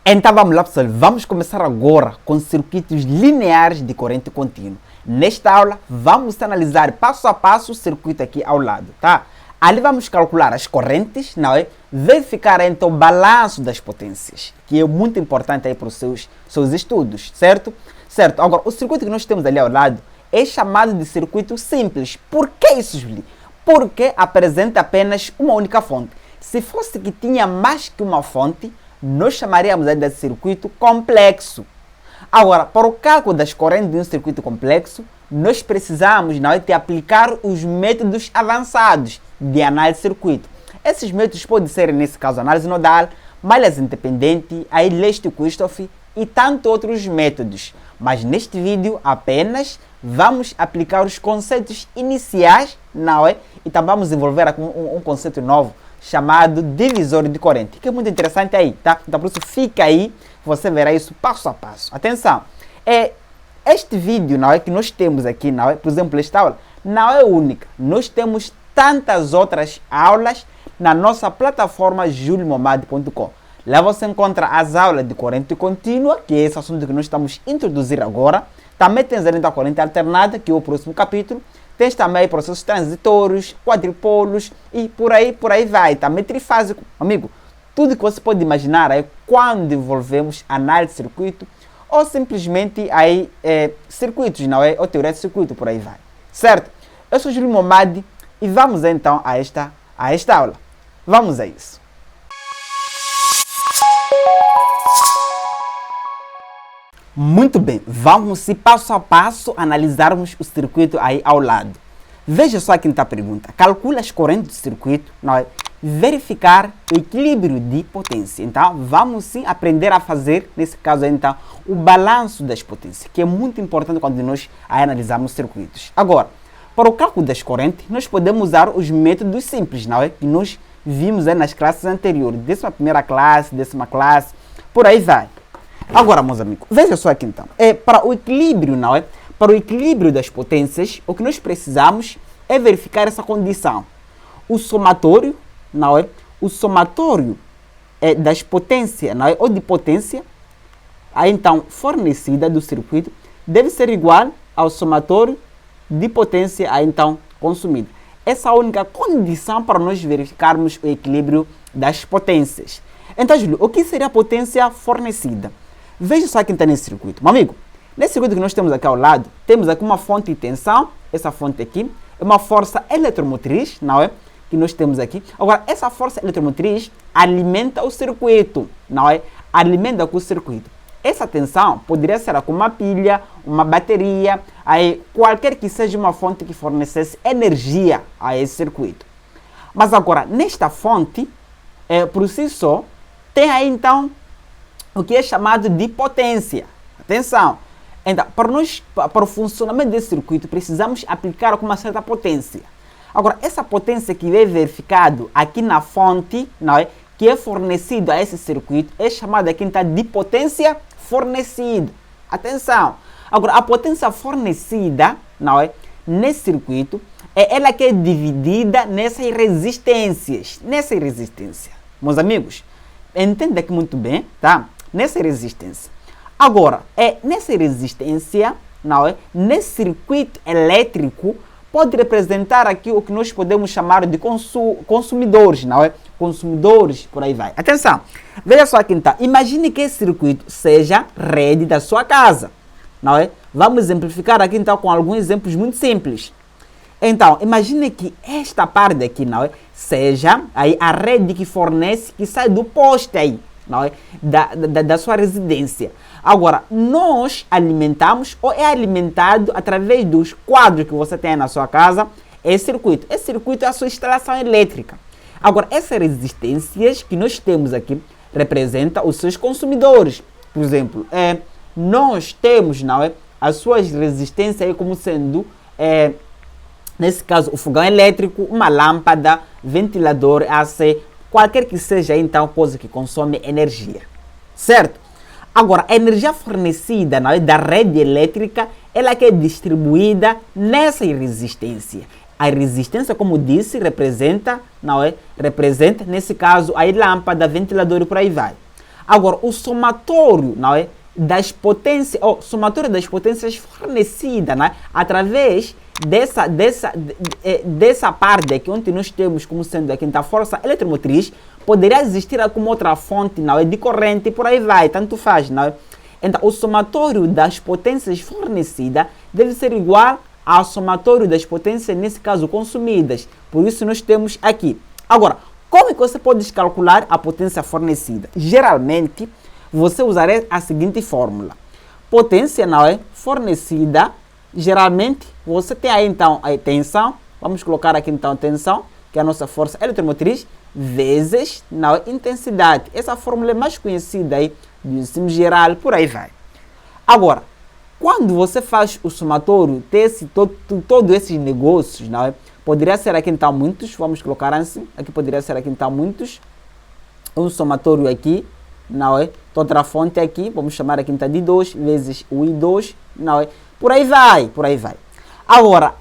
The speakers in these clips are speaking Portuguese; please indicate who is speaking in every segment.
Speaker 1: Então vamos lá, pessoal, vamos começar agora com circuitos lineares de corrente contínua. Nesta aula vamos analisar passo a passo o circuito aqui ao lado, tá? Ali vamos calcular as correntes, não é? Verificar então o balanço das potências, que é muito importante aí para os seus estudos, certo? Certo, agora o circuito que nós temos ali ao lado é chamado de circuito simples. Por que isso, Júlio? Porque apresenta apenas uma única fonte. Se fosse que tinha mais que uma fonte, nós chamaríamos de circuito complexo. Agora, para o cálculo das correntes de um circuito complexo, nós precisamos de aplicar os métodos avançados de análise de circuito. Esses métodos podem ser, nesse caso, análise nodal, malhas independente, a Lesch-Kirchhoff e tantos outros métodos. Mas neste vídeo apenas vamos aplicar os conceitos iniciais, não é? E também vamos desenvolver um conceito novo chamado divisor de corrente, que é muito interessante aí, tá? Então por isso fica aí, você verá isso passo a passo. Atenção, este vídeo, não é, que nós temos aqui, não é? Por exemplo, esta aula não é única. Nós temos tantas outras aulas na nossa plataforma juliomomad.com. Lá você encontra as aulas de corrente contínua, que é esse assunto que nós estamos a introduzir agora. Também tens a corrente alternada, que é o próximo capítulo. Tens também processos transitórios, quadripolos e por aí vai. Também trifásico. Amigo, tudo que você pode imaginar aí quando desenvolvemos análise de circuito ou simplesmente aí circuitos, não é? Ou teoria de circuito, por aí vai. Certo? Eu sou Júlio Momad e vamos então a esta aula. Vamos a isso. Muito bem, vamos passo a passo analisarmos o circuito aí ao lado. Veja só a quinta pergunta. Calcula as correntes do circuito, não é? Verificar o equilíbrio de potência. Então, vamos sim aprender a fazer, nesse caso aí, então, o balanço das potências, que é muito importante quando nós analisamos circuitos. Agora, para o cálculo das correntes, nós podemos usar os métodos simples, não é? Que nós vimos aí nas classes anteriores, 11ª classe, 10ª classe, por aí vai. Agora, meus amigos, veja só aqui então. Para o equilíbrio, não é? Para o equilíbrio das potências, o que nós precisamos é verificar essa condição. O somatório, não é? O somatório das potências, não é? Ou de potência, aí então fornecida do circuito, deve ser igual ao somatório de potência, aí então consumida. Essa é a única condição para nós verificarmos o equilíbrio das potências. Então, Júlio, o que seria a potência fornecida? Veja só quem está nesse circuito. Meu amigo, nesse circuito que nós temos aqui ao lado, temos aqui uma fonte de tensão. Essa fonte aqui é uma força eletromotriz, não é? Que nós temos aqui. Agora, essa força eletromotriz alimenta o circuito, não é? Alimenta o circuito. Essa tensão poderia ser com uma pilha, uma bateria, aí qualquer que seja uma fonte que fornecesse energia a esse circuito. Mas agora, nesta fonte, por si só, tem aí então o que é chamado de potência. Atenção! Então, para o funcionamento desse circuito, precisamos aplicar com uma certa potência. Agora, essa potência que é verificado aqui na fonte, não é? Que é fornecido a esse circuito, é chamada aqui então de potência fornecida. Atenção! Agora, a potência fornecida, não é? Nesse circuito, é ela que é dividida nessas resistências. Nessa resistência. Meus amigos, entenda aqui muito bem, tá? Nessa resistência. Agora, nessa resistência, não é? Nesse circuito elétrico, pode representar aqui o que nós podemos chamar de consumidores, não é? Consumidores, por aí vai. Atenção, veja só aqui então. Imagine que esse circuito seja rede da sua casa, não é? Vamos exemplificar aqui então com alguns exemplos muito simples. Então, imagine que esta parte aqui, não é? Seja aí a rede que fornece, que sai do poste aí, não é? Da sua residência. Agora, nós alimentamos ou é alimentado através dos quadros que você tem na sua casa, esse circuito. Esse circuito é a sua instalação elétrica. Agora, essas resistências que nós temos aqui representam os seus consumidores. Por exemplo, nós temos, não é? As suas resistências aí como sendo, nesse caso, o fogão elétrico, uma lâmpada, ventilador, AC, qualquer que seja então coisa que consome energia, certo? Agora, a energia fornecida, não é, da rede elétrica, ela que é distribuída nessa resistência. A resistência, como disse, representa, não é? Representa, nesse caso, a lâmpada, ventilador e por aí vai. Agora, o somatório, não é? Das potências, somatório das potências fornecidas, né? Através dessa parte aqui, onde nós temos como sendo aqui a força eletromotriz, poderia existir como outra fonte, não é? De corrente e por aí vai, tanto faz, não é? Então, o somatório das potências fornecidas deve ser igual ao somatório das potências, nesse caso, consumidas. Por isso, nós temos aqui. Agora, como é que você pode calcular a potência fornecida? Geralmente, você usará a seguinte fórmula. Potência, não é? Fornecida, geralmente, você tem aí então a tensão, vamos colocar aqui então a tensão, que é a nossa força eletromotriz, vezes, não é? Intensidade. Essa fórmula é mais conhecida aí do ensino geral, por aí vai. Agora, quando você faz o somatório, todos esses negócios, não é? Poderia ser aqui então muitos, vamos colocar assim, aqui poderia ser aqui então muitos, um somatório aqui, não é? Outra fonte aqui, vamos chamar aqui então de 2 vezes o I2, não é? Por aí vai, por aí vai. Agora,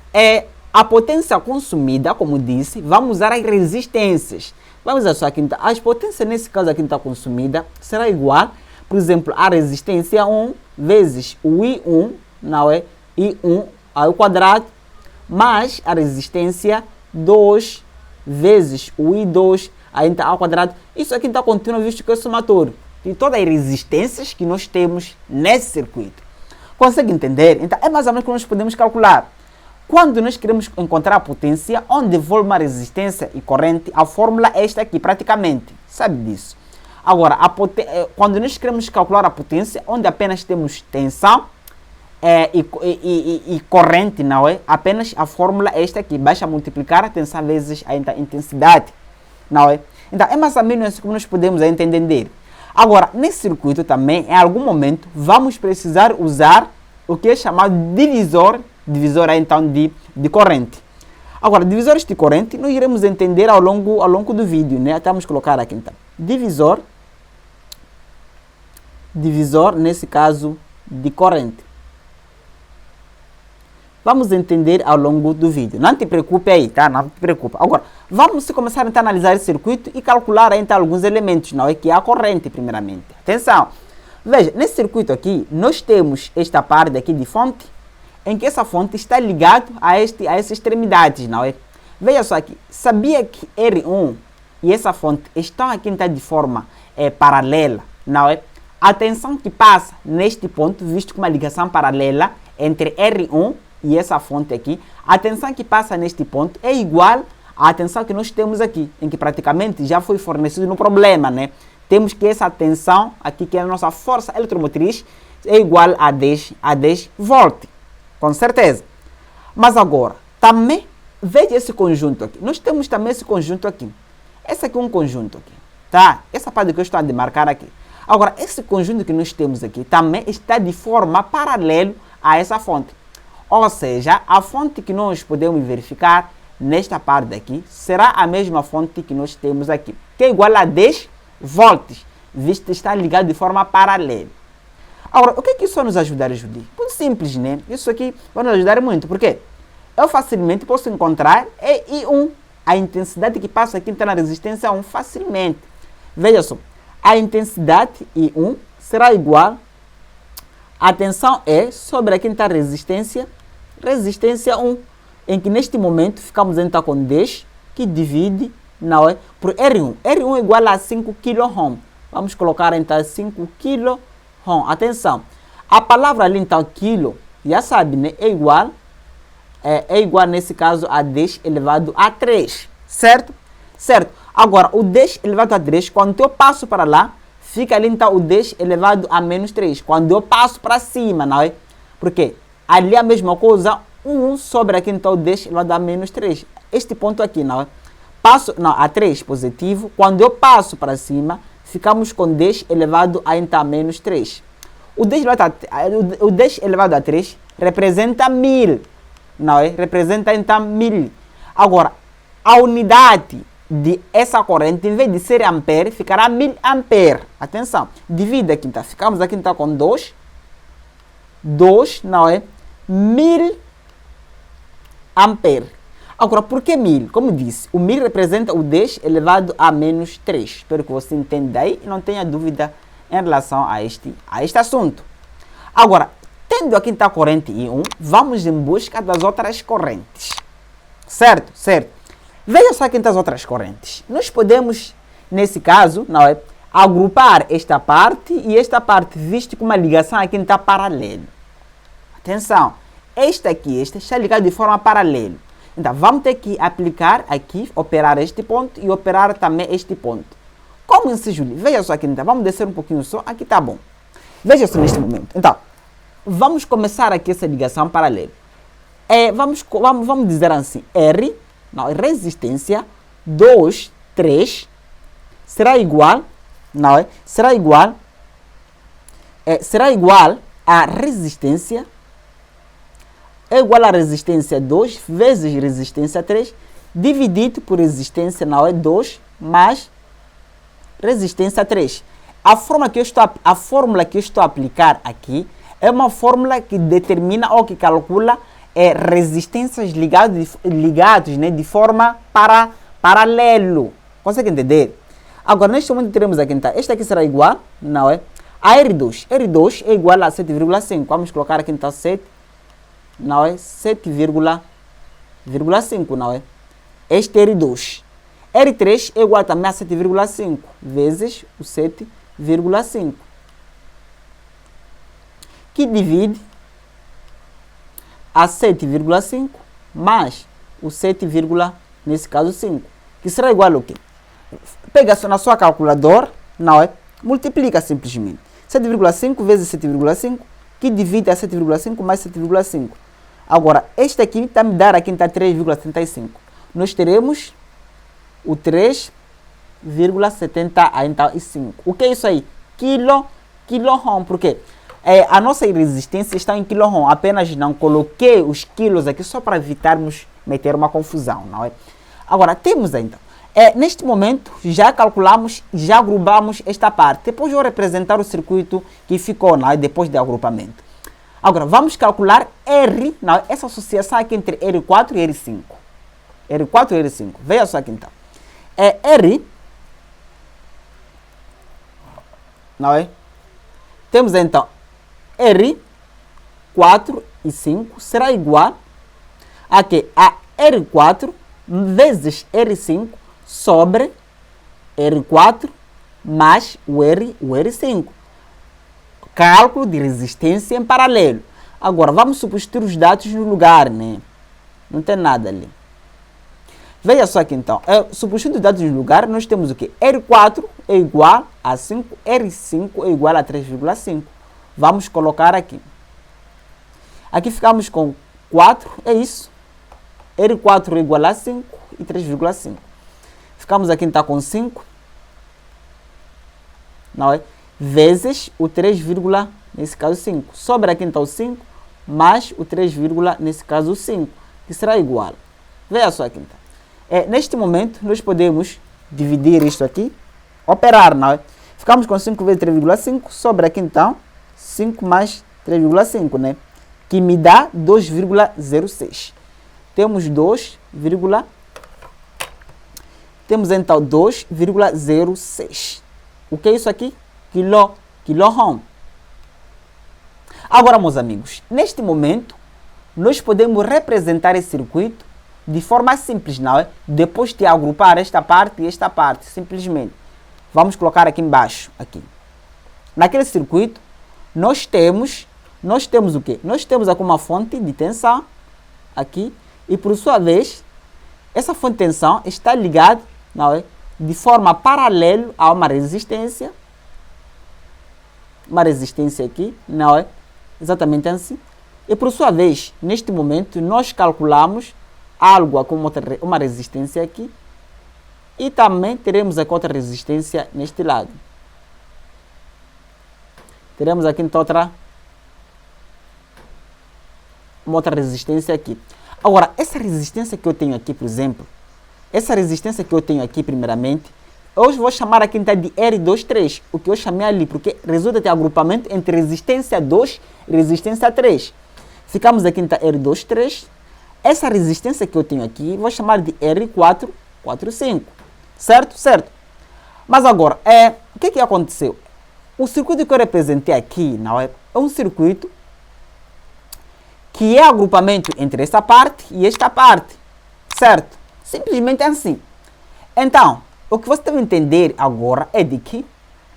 Speaker 1: a potência consumida, como disse, vamos usar as resistências. Vamos usar só aqui então, as potências nesse caso aqui está consumida, será igual, por exemplo, a resistência 1 vezes o I1, não é? I1 ao quadrado, mais a resistência 2 vezes o I2 ao quadrado. Isso aqui está contínuo, visto que é somatório de todas as resistências que nós temos nesse circuito. Consegue entender? Então, é mais ou menos que nós podemos calcular. Quando nós queremos encontrar a potência, onde envolve uma resistência e corrente, a fórmula é esta aqui, praticamente. Sabe disso? Agora, quando nós queremos calcular a potência, onde apenas temos tensão e corrente, não é? Apenas a fórmula é esta aqui. Basta multiplicar a tensão vezes a intensidade, não é? Então, é mais ou menos assim que nós podemos entender. Agora, nesse circuito também, em algum momento, vamos precisar usar o que é chamado divisor então de corrente. Agora, divisores de corrente, nós iremos entender ao longo do vídeo, né? Até vamos colocar aqui então. Divisor, nesse caso, de corrente. Vamos entender ao longo do vídeo. Não te preocupe aí, tá? Não te preocupe. Agora, vamos começar então, a analisar esse circuito e calcular então, alguns elementos, não é? Que é a corrente, primeiramente. Atenção! Veja, nesse circuito aqui, nós temos esta parte aqui de fonte, em que essa fonte está ligada a essas extremidades, não é? Veja só aqui, sabia que R1 e essa fonte estão aqui então, de forma paralela, não é? A tensão que passa neste ponto, visto com uma ligação paralela entre R1 e essa fonte aqui, a tensão que passa neste ponto é igual à tensão que nós temos aqui, em que praticamente já foi fornecido no problema, né? Temos que essa tensão aqui, que é a nossa força eletromotriz, é igual a 10 volts, com certeza. Mas agora, também, veja esse conjunto aqui. Nós temos também esse conjunto aqui. Esse aqui é um conjunto aqui, tá? Essa parte que eu estou a demarcar aqui. Agora, esse conjunto que nós temos aqui também está de forma paralela a essa fonte. Ou seja, a fonte que nós podemos verificar nesta parte aqui será a mesma fonte que nós temos aqui, que é igual a 10 volts, visto que está ligado de forma paralela. Agora, o que é que isso vai nos ajudar, Judy? Muito simples, né? Isso aqui vai nos ajudar muito, porque eu facilmente posso encontrar I1, a intensidade que passa aqui na resistência 1, facilmente. Veja só, a intensidade I1 será igual a tensão E sobre aqui está a resistência 1, em que neste momento ficamos então com 10, que divide, não é, por R1. R1 é igual a 5 kΩ. Vamos colocar então 5 kΩ. Atenção, a palavra ali então quilo, já sabe, né? É igual nesse caso a 10 elevado a 3, certo? Certo. Agora, o 10 elevado a 3, quando eu passo para lá, fica ali então o 10 elevado a menos 3. Quando eu passo para cima, não é? Porque ali é a mesma coisa, 1 sobre aqui então o 10 elevado a menos 3. Este ponto aqui, não é? A 3 positivo. Quando eu passo para cima, ficamos com 10 elevado a então menos 3. O 10 elevado a 3 representa 1000, não é? Representa então 1000. Agora, a unidade de essa corrente, em vez de ser ampere, ficará 1000 ampere. Atenção, divide aqui, então. Ficamos aqui então com 2, não é? 1000 ampere. Agora, por que 1000? Como disse, o 1000 representa o 10 elevado a menos 3. Espero que você entenda aí e não tenha dúvida em relação a este assunto. Agora, tendo a quinta corrente I1, vamos em busca das outras correntes. Certo? Certo. Veja só aqui as outras correntes. Nós podemos, nesse caso, não é, agrupar esta parte e esta parte, visto que uma ligação aqui está paralela. Atenção, esta está ligada de forma paralela. Então, vamos ter que aplicar aqui, operar este ponto e operar também este ponto. Como em Julie? Veja só aqui, então, vamos descer um pouquinho só, aqui está bom. Veja só neste momento. Então, vamos começar aqui essa ligação paralela. Vamos dizer assim, R, não, resistência 2, 3, será igual, não é? Será igual a resistência, é igual a resistência 2 vezes resistência 3, dividido por resistência, não é? 2 mais resistência 3. A fórmula que eu estou a aplicar aqui é uma fórmula que determina ou que calcula resistências ligadas, né, de forma paralelo. Consegue entender? Agora, neste momento, teremos aqui, então, esta aqui será igual, não é? A R2. R2 é igual a 7,5. Vamos colocar aqui, então, 7, não é? 7,5, não é? Este é R2. R3 é igual também a 7,5 vezes o 7,5. Que divide a 7,5 mais o 7, nesse caso 5, que será igual ao quê? Pega na sua calculadora, não é? Multiplica simplesmente. 7,5 vezes 7,5, que divide a 7,5 mais 7,5. Agora, este aqui está me dar aqui está 3,75. Nós teremos o 3,75. O que é isso aí? Quiloohm, por quê? A nossa resistência está em quiloohm, apenas não coloquei os quilos aqui só para evitarmos meter uma confusão, não é? Agora, temos então, neste momento, já calculamos, já agrupamos esta parte. Depois eu vou representar o circuito que ficou, não é? Depois do agrupamento. Agora, vamos calcular R, não é? Essa associação aqui entre R4 e R5. R4 e R5. Veja só aqui então. R, não é? Temos então R, 4 e 5 será igual a que? A R4 vezes R5 sobre R4 mais o R5. Cálculo de resistência em paralelo. Agora, vamos substituir os dados no lugar, né? Não tem nada ali. Veja só aqui então. Substituindo os dados no lugar, nós temos o quê? R4 é igual a 5, R5 é igual a 3,5. Vamos colocar aqui. Aqui ficamos com 4, é isso. R4 é igual a 5 e 3,5. Ficamos aqui então com 5, não é? Vezes o 3, nesse caso 5. Sobra aqui então 5 mais o 3, nesse caso 5, que será igual. Veja só aqui então. Neste momento, nós podemos dividir isto aqui, operar, não é? Ficamos com 5 vezes 3,5, sobra aqui então 5 mais 3,5, né? Que me dá 2,06. Temos temos então 2,06. O que é isso aqui? Quiloohm. Agora, meus amigos, neste momento, nós podemos representar esse circuito de forma simples, não é? Depois de agrupar esta parte e esta parte, simplesmente. Vamos colocar aqui embaixo, aqui. Naquele circuito, nós temos o quê? Nós temos aqui uma fonte de tensão, aqui, e por sua vez, essa fonte de tensão está ligada, não é? De forma paralela a uma resistência aqui, não é? Exatamente assim. E por sua vez, neste momento, nós calculamos algo como uma resistência aqui e também teremos aqui outra resistência neste lado. Teremos aqui então uma outra resistência aqui. Agora, essa resistência que eu tenho aqui, por exemplo, primeiramente, eu vou chamar aqui então de R23, o que eu chamei ali, porque resulta de agrupamento entre resistência 2 e resistência 3. Ficamos aqui então R23. Essa resistência que eu tenho aqui, vou chamar de R445. Certo? Certo. Mas agora, o que aconteceu? o circuito que eu representei aqui, não é um circuito que é agrupamento entre esta parte e esta parte, certo? Simplesmente assim. Então, o que você deve entender agora é de que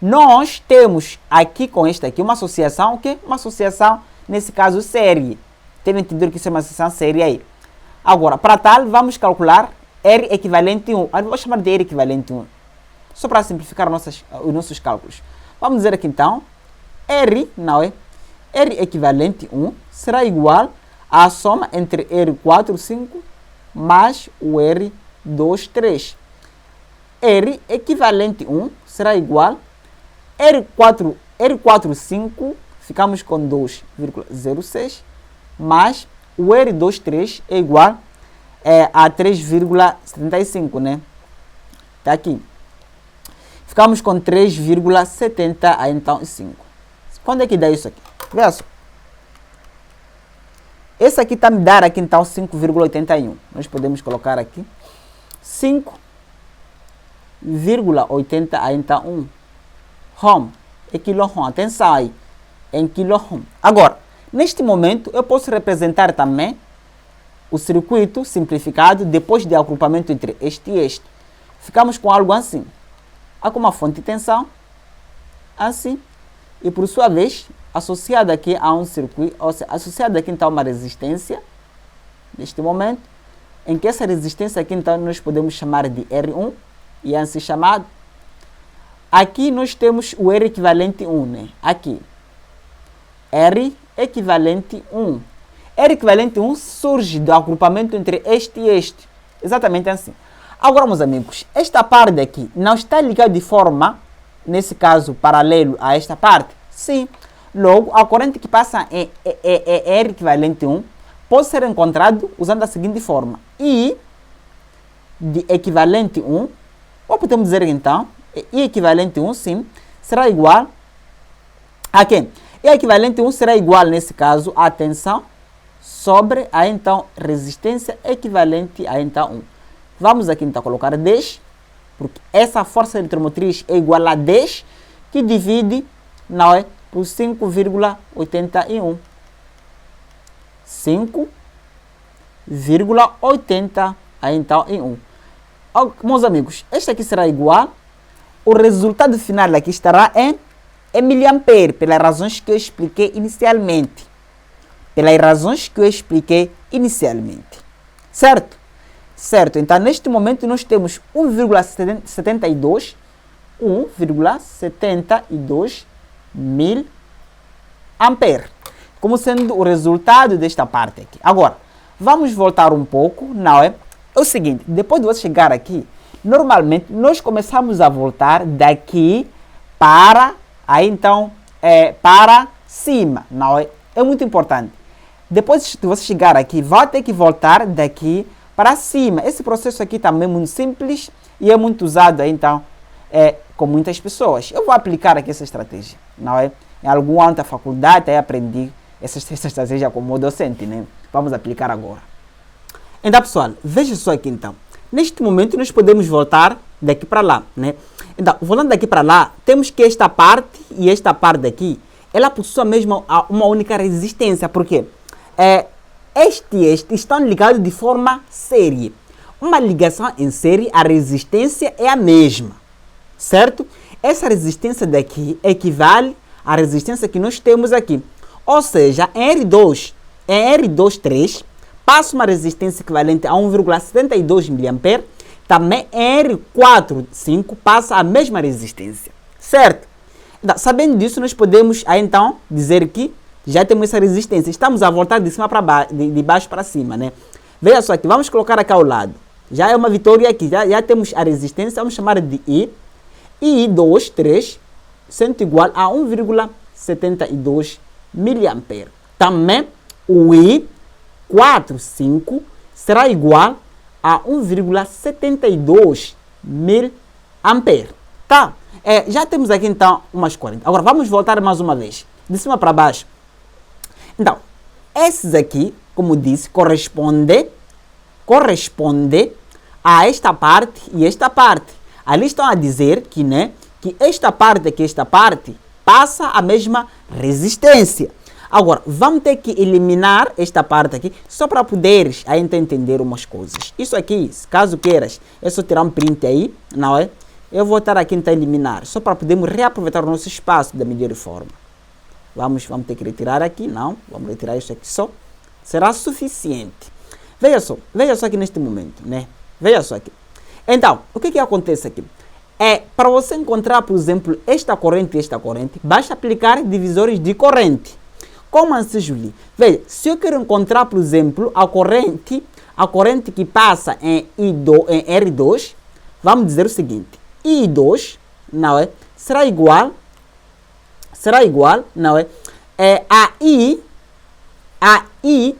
Speaker 1: nós temos aqui com este aqui uma associação, o quê? Uma associação, nesse caso, série. Teve entendido que isso é uma associação série aí. Agora, para tal, vamos calcular R equivalente 1. Eu vou chamar de R equivalente 1. Só para simplificar os nossos cálculos. Vamos dizer aqui então, R, não é? R equivalente 1 será igual à soma entre R4, 5 mais o R2, 3. R equivalente 1 será igual R4, 5, ficamos com 2,06, mais o R2, 3 é igual a 3,75, né? Tá aqui. Ficamos com 3,70, então 5. Quando é que dá isso aqui? Veja só. Esse aqui está me dar aqui então 5,81. Nós podemos colocar aqui 5,80 então 1. Ohm é quilo-ohm. Atenção aí. Em quilo-ohm. Agora, neste momento, eu posso representar também o circuito simplificado depois de agrupamento entre este e este. Ficamos com algo assim. Há como uma fonte de tensão, assim, e por sua vez, associada aqui a um circuito, ou seja, associada aqui então a uma resistência, neste momento, em que essa resistência aqui então nós podemos chamar de R1, e é assim chamado. Aqui nós temos o R equivalente 1, né? Aqui. R equivalente 1. R equivalente 1 surge do agrupamento entre este e este. Exatamente assim. Agora, meus amigos, esta parte aqui não está ligada de forma, nesse caso, paralelo a esta parte? Sim. Logo, a corrente que passa em R equivalente 1 pode ser encontrado usando a seguinte forma. I de equivalente 1, ou podemos dizer então, I equivalente 1, sim, será igual a quem? I equivalente 1 será igual, nesse caso, a tensão sobre a então resistência equivalente a então 1. Vamos aqui então colocar 10, porque essa força eletromotriz é igual a 10, que divide, não é, por 5,81. 5,80 então em 1. Meus amigos, este aqui será igual, o resultado final aqui estará em miliampere, pelas razões que eu expliquei inicialmente. Certo? Certo, então neste momento nós temos 1,72 mil ampere, como sendo o resultado desta parte aqui. Agora, vamos voltar um pouco, não é? É o seguinte, depois de você chegar aqui, normalmente nós começamos a voltar daqui para, aí então, para cima, não é? É muito importante. Depois de você chegar aqui, vai ter que voltar daqui para cima. Esse processo aqui também é muito simples e é muito usado aí, então, com muitas pessoas. Eu vou aplicar aqui essa estratégia, não é? Em algum ano da faculdade, aí aprendi essa estratégia como docente, né? Vamos aplicar agora. Então, pessoal, veja só aqui, então. Neste momento, nós podemos voltar daqui para lá, né? Então, voltando daqui para lá, temos que esta parte e esta parte aqui, ela possui mesmo uma única resistência, porque este e este estão ligados de forma série. Uma ligação em série, a resistência é a mesma, certo? Essa resistência daqui equivale à resistência que nós temos aqui. Ou seja, em R2, 3, passa uma resistência equivalente a 1,72 mA. Também em R4, 5, passa a mesma resistência, certo? Então, sabendo disso, nós podemos aí, então dizer que já temos essa resistência. Estamos a voltar de cima para baixo, de baixo para cima, né? Veja só aqui, vamos colocar aqui ao lado. Já é uma vitória aqui, já temos a resistência, vamos chamar de I. E 2, 3, sendo igual a 1,72 mA. Também o I 4, 5 será igual a 1,72 mA. Tá? Já temos aqui então umas 40. Agora vamos voltar mais uma vez, de cima para baixo. Então, esses aqui, como disse, corresponde a esta parte e esta parte. Ali estão a dizer que, né, que esta parte aqui, esta parte, passa a mesma resistência. Agora, vamos ter que eliminar esta parte aqui, só para poderes ainda entender umas coisas. Isso aqui, caso queiras, é só tirar um print aí, não é? Eu vou estar aqui então a eliminar, só para podermos reaproveitar o nosso espaço da melhor forma. Vamos ter que retirar aqui, não, vamos retirar isso aqui só. Será suficiente. Veja só aqui neste momento, né? Veja só aqui. Então, o que acontece aqui? Para você encontrar, por exemplo, esta corrente e esta corrente, basta aplicar divisores de corrente. Como assim, Julie? Veja, se eu quero encontrar, por exemplo, a corrente que passa em R2, vamos dizer o seguinte, I2, não é? Será igual, não é? A I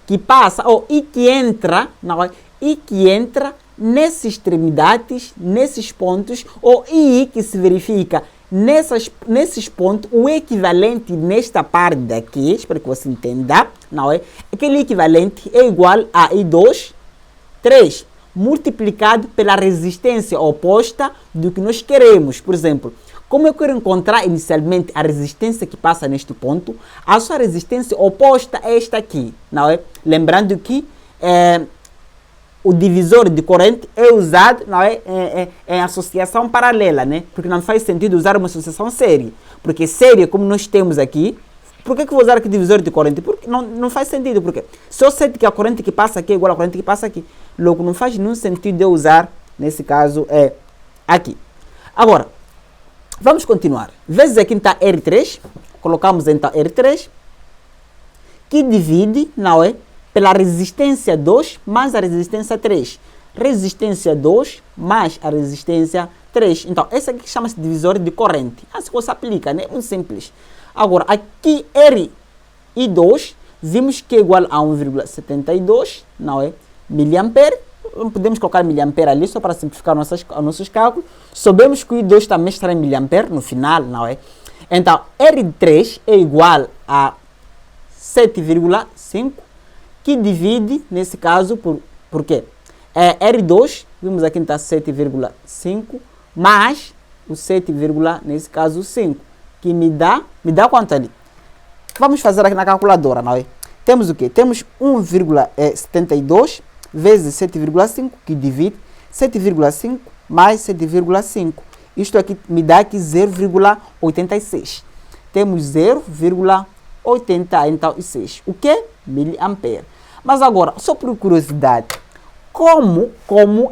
Speaker 1: que passa, ou I que entra, não é? I que entra nessas extremidades, nesses pontos, ou I que se verifica nesses pontos, o equivalente nesta parte daqui, espero que você entenda, não é? Aquele equivalente é igual a I2, 3, multiplicado pela resistência oposta do que nós queremos. Por exemplo, como eu quero encontrar inicialmente a resistência que passa neste ponto, a sua resistência oposta é esta aqui, não é? Lembrando que o divisor de corrente é usado, não é, em associação paralela, né? Porque não faz sentido usar uma associação série. Porque série, como nós temos aqui, por que vou usar aqui divisor de corrente? Porque não faz sentido. Porque se eu sei que a corrente que passa aqui é igual à corrente que passa aqui, logo não faz nenhum sentido eu usar, nesse caso, aqui. Agora, vamos continuar. Vezes aqui está R3, colocamos então R3, que divide, não é? Pela resistência 2 mais a resistência 3. Resistência 2 mais a resistência 3. Então, esse aqui chama-se divisor de corrente. Assim você aplica, né? Muito simples. Agora, aqui R e 2, vimos que é igual a 1,72, não é? Miliampere. Podemos colocar miliampere ali, só para simplificar nossos cálculos. Sabemos que o I2 também estará em miliampere no final, não é? Então, R3 é igual a 7,5, que divide, nesse caso, por quê? R2, vimos aqui está 7,5, mais o 7, nesse caso, 5, que me dá quanto ali? Vamos fazer aqui na calculadora, não é? Temos o quê? Temos 1,72 vezes 7,5, que divide 7,5 mais 7,5. Isto aqui me dá aqui 0,86. Temos 0,86. O que? Miliampere. Mas agora, só por curiosidade, como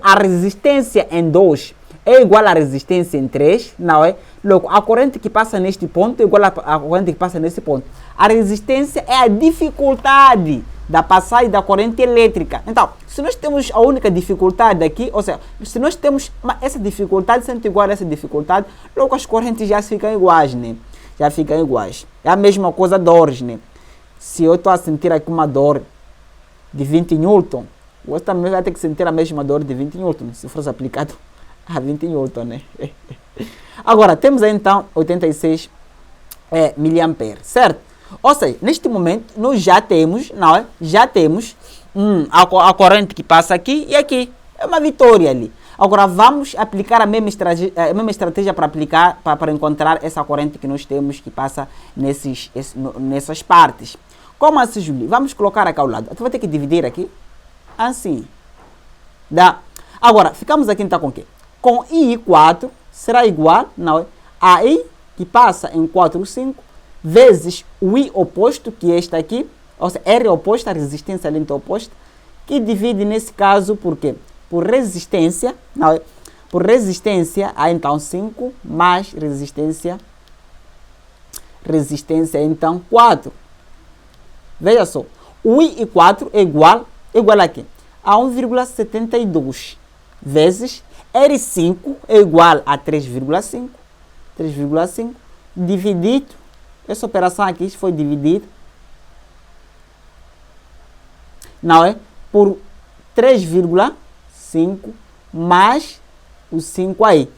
Speaker 1: a resistência em 2 é igual à resistência em 3, não é? Logo, a corrente que passa neste ponto é igual à corrente que passa nesse ponto. A resistência é a dificuldade da passagem da corrente elétrica. Então, se nós temos a única dificuldade aqui, ou seja, se nós temos essa dificuldade sendo igual a essa dificuldade, logo as correntes já ficam iguais, né? Já ficam iguais. É a mesma coisa dores, né? Se eu estou a sentir aqui uma dor de 20 Newton, você também vai ter que sentir a mesma dor de 20 Newton, se fosse aplicado a 20 Newton, né? Agora, temos aí então 86 miliampere, certo? Ou seja, neste momento, nós já temos, não é? Já temos a corrente que passa aqui e aqui. É uma vitória ali. Agora, vamos aplicar a mesma estratégia para encontrar essa corrente que nós temos que passa nessas partes. Como assim, Julie? Vamos colocar aqui ao lado. Tu vai ter que dividir aqui. Assim. Dá. Agora, ficamos aqui então com o quê? Com I4 será igual, não é? A I que passa em 4, 5, vezes o I oposto, que é este aqui. Ou seja, R oposta, a resistência lenta oposta, que divide nesse caso por quê? Por resistência, não é? Por resistência, aí então 5, mais resistência então 4. Veja só, o I4 é igual a quê? A 1,72 vezes R5 é igual a 3,5 dividido, essa operação aqui foi dividida, não é? Por 3,5 mais o 5 aí.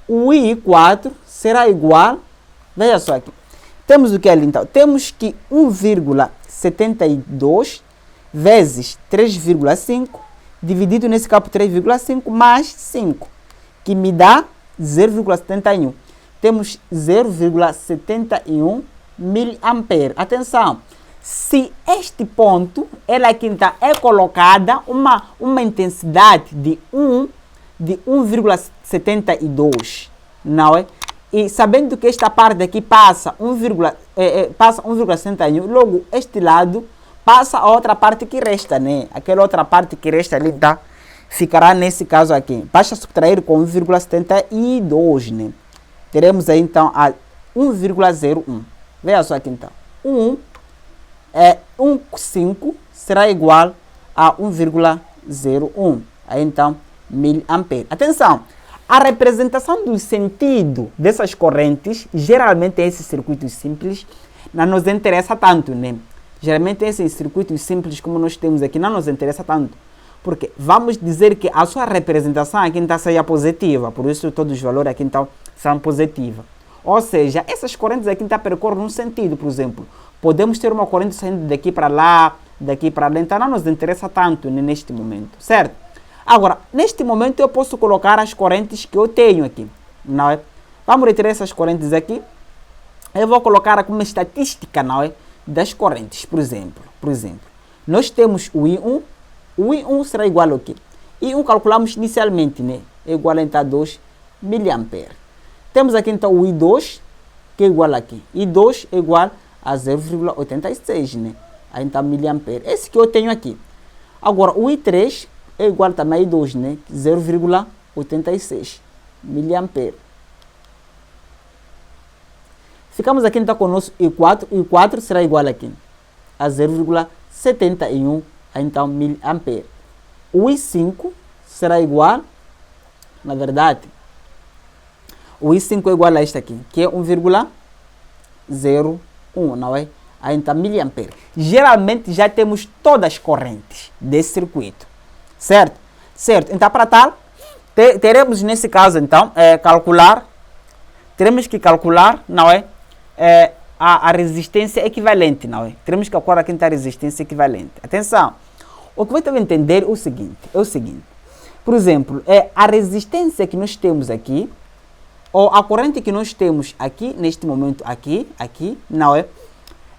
Speaker 1: O I4 será igual, veja só aqui, temos o que ali então? Temos que 1,72 vezes 3,5 dividido nesse caso por 3,5 mais 5, que me dá 0,71. temos 0,71 miliampere. Atenção, se este ponto, ela aqui então é colocada uma intensidade de 1,72, não é? E sabendo que esta parte aqui passa 1,71, logo este lado passa a outra parte que resta, né? Aquela outra parte que resta ali, tá? Ficará nesse caso aqui. Basta subtrair com 1,72, né? Teremos aí então a 1,01. Veja só aqui então. 1,5 será igual a 1,01. Aí então, miliampere. Atenção! A representação do sentido dessas correntes, geralmente em esses circuitos simples, não nos interessa tanto, né? Geralmente esses circuitos simples como nós temos aqui não nos interessa tanto. Porque vamos dizer que a sua representação aqui então seja positiva, por isso todos os valores aqui então são positivos. Ou seja, essas correntes aqui então percorrem um sentido, por exemplo. Podemos ter uma corrente saindo daqui para lá, então não nos interessa tanto, né, neste momento, certo? Agora, neste momento eu posso colocar as correntes que eu tenho aqui, não é? Vamos retirar essas correntes aqui. Eu vou colocar aqui uma estatística, não é? Das correntes, por exemplo. Nós temos o I1. O I1 será igual ao quê? I1 calculamos inicialmente, né? É igual então a 2 miliampere. Temos aqui então o I2, que é igual aqui. I2 é igual a 0,86, né? Aí então miliampere. Esse que eu tenho aqui. Agora, o I3 é igual também a I2, né? 0,86 miliampere. Ficamos aqui então com o nosso I4. O I4 será igual aqui a 0,71 então miliampere. O I5 será igual, na verdade, o I5 é igual a este aqui, que é 1,01, não é? Aí então miliampere. Geralmente já temos todas as correntes desse circuito, certo? Certo. Então para tal, teremos nesse caso então teremos que calcular, não é? A resistência equivalente, não é? Teremos que calcular aqui então a resistência equivalente. Atenção, o que você deve entender é o seguinte, por exemplo, a resistência que nós temos aqui, ou a corrente que nós temos aqui, neste momento aqui, não é?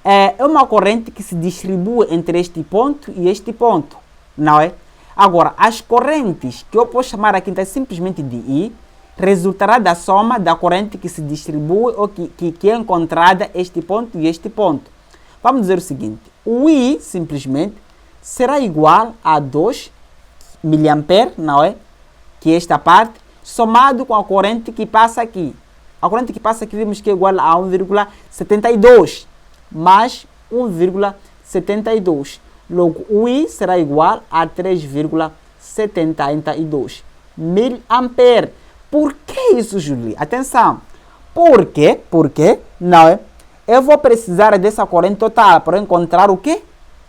Speaker 1: É uma corrente que se distribui entre este ponto e este ponto, não é? Agora, as correntes que eu posso chamar aqui então simplesmente de I, resultará da soma da corrente que se distribui ou que é encontrada este ponto e este ponto. Vamos dizer o seguinte, o I simplesmente será igual a 2 miliampere, não é? Que é esta parte, somado com a corrente que passa aqui. A corrente que passa aqui vimos que é igual a 1,72 mais 1,72. Logo, o I será igual a 3,72 miliampere. Por que isso, Julie? Atenção. Por quê? Porque, não é? Eu vou precisar dessa corrente total para encontrar o quê?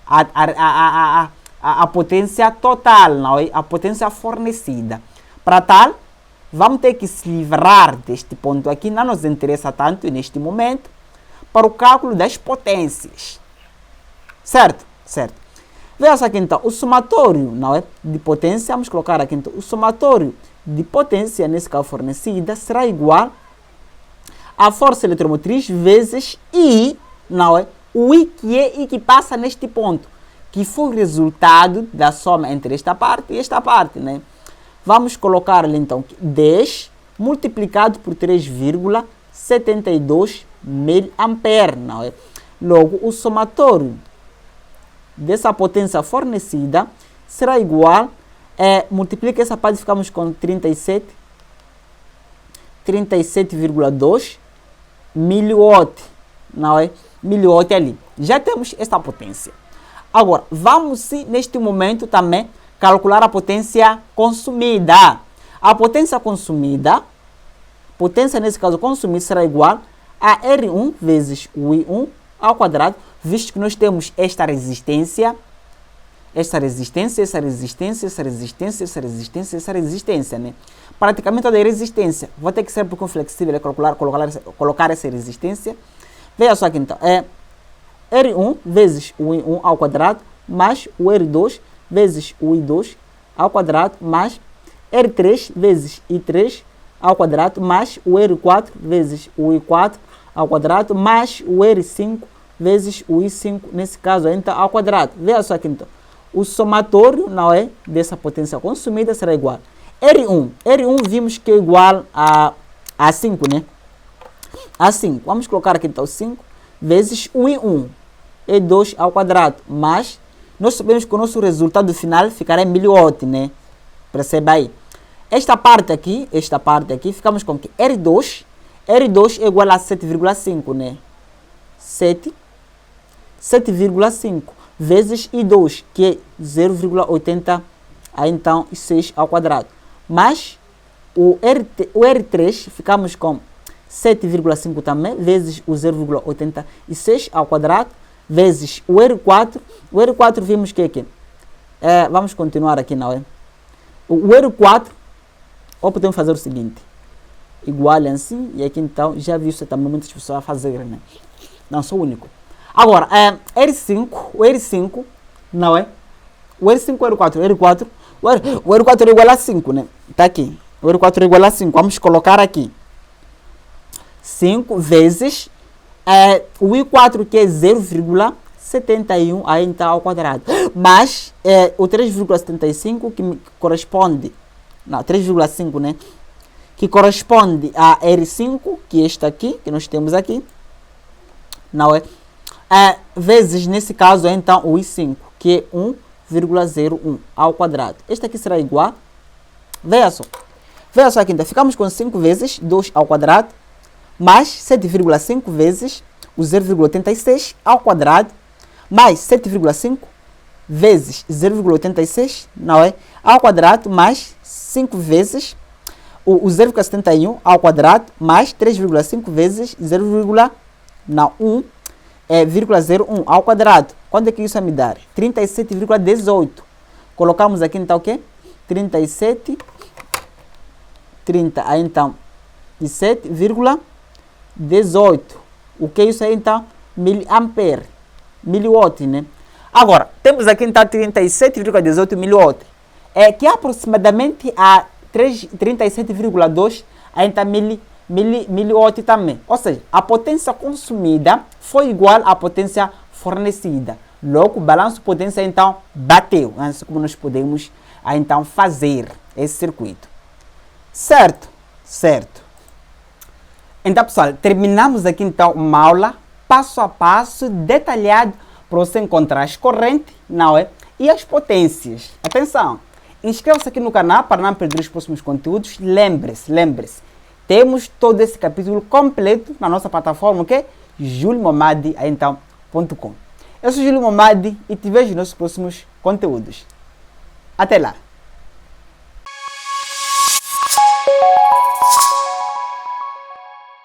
Speaker 1: A potência total, não é? A potência fornecida. Para tal, vamos ter que se livrar deste ponto aqui, não nos interessa tanto neste momento, para o cálculo das potências. Certo? Certo. Veja aqui então, o somatório, não é? De potência, vamos colocar aqui então, o somatório de potência, nesse caso fornecida, será igual a força eletromotriz vezes I, não é? O I que passa neste ponto, que foi o resultado da soma entre esta parte e esta parte, né? Vamos colocar ali então 10 multiplicado por 3,72 miliampere, não é? Logo, o somatório dessa potência fornecida será igual, multiplica essa parte, ficamos com 37,2 miliwatt, não é? Miliwatt ali. Já temos esta potência. Agora, vamos neste momento também calcular a potência consumida. A potência consumida, potência nesse caso consumida, será igual a R1 vezes o I1 ao quadrado, visto que nós temos esta resistência, né? Praticamente toda a resistência. Vou ter que ser um pouco flexível, colocar essa resistência. Veja só aqui então, R1 vezes o I1 ao quadrado, mais o R2 vezes o I2 ao quadrado, mais R3 vezes I3 ao quadrado mais o R4 vezes o I4 ao quadrado mais o R5 vezes o I5, nesse caso, então, ao quadrado. Veja só aqui, então. O somatório, não é, dessa potência consumida será igual. R1 vimos que é igual a 5, né? A 5. Vamos colocar aqui, então, 5 vezes o I1, E2 ao quadrado, mais, nós sabemos que o nosso resultado final ficará em miliwatt, né? Perceba aí. Esta parte aqui, ficamos com que R2 é igual a 7,5, né? 7,5 vezes I2, que é 0,80, aí então 6 ao quadrado. Mas o R3 ficamos com 7,5 também, vezes o 0,86 ao quadrado, vezes o R4. O R4 vimos que aqui. Vamos continuar aqui, não é? O R4, ou podemos fazer o seguinte. Igual assim, e aqui então, já vi isso também muitas pessoas a fazer, né? Não sou o único. Agora, o R5, não é? O R5 ou o R4 é igual a 5, né? Tá aqui. O R4 é igual a 5. Vamos colocar aqui. 5 vezes o I4, que é 0,71, aí então ao quadrado. Mas o 3,75, que corresponde... Não, 3,5, né? Que corresponde a R5, que é este aqui, que nós temos aqui. Não é? Vezes, nesse caso, então, o I5, que é 1,01 ao quadrado. Este aqui será igual. Veja só aqui, então, ficamos com 5 vezes 2 ao quadrado, mais 7,5 vezes o 0,86 ao quadrado, mais 7,5 vezes 0,86, não é? Ao quadrado, mais 5 vezes o 0,71 ao quadrado, mais 3,5 vezes 0,01 ao quadrado. Quanto é que isso vai me dar? 37,18. Colocamos aqui então o quê? 30, aí então 17,18. O que é isso aí então? Miliampere, miliwatt, né? Agora, temos aqui então 37,18 miliwatt. Que é aproximadamente a 37,2 aí então miliwatt também. Ou seja, a potência consumida foi igual à potência fornecida. Logo, o balanço de potência então bateu. Assim como nós podemos então fazer esse circuito. Certo? Então, pessoal, terminamos aqui então uma aula passo a passo, detalhado, para você encontrar as correntes, não é? E as potências. Atenção! Inscreva-se aqui no canal para não perder os próximos conteúdos. Lembre-se, temos todo esse capítulo completo na nossa plataforma, que é juliomomadi.com. Eu sou Júlio Momadi e te vejo nos próximos conteúdos. Até lá!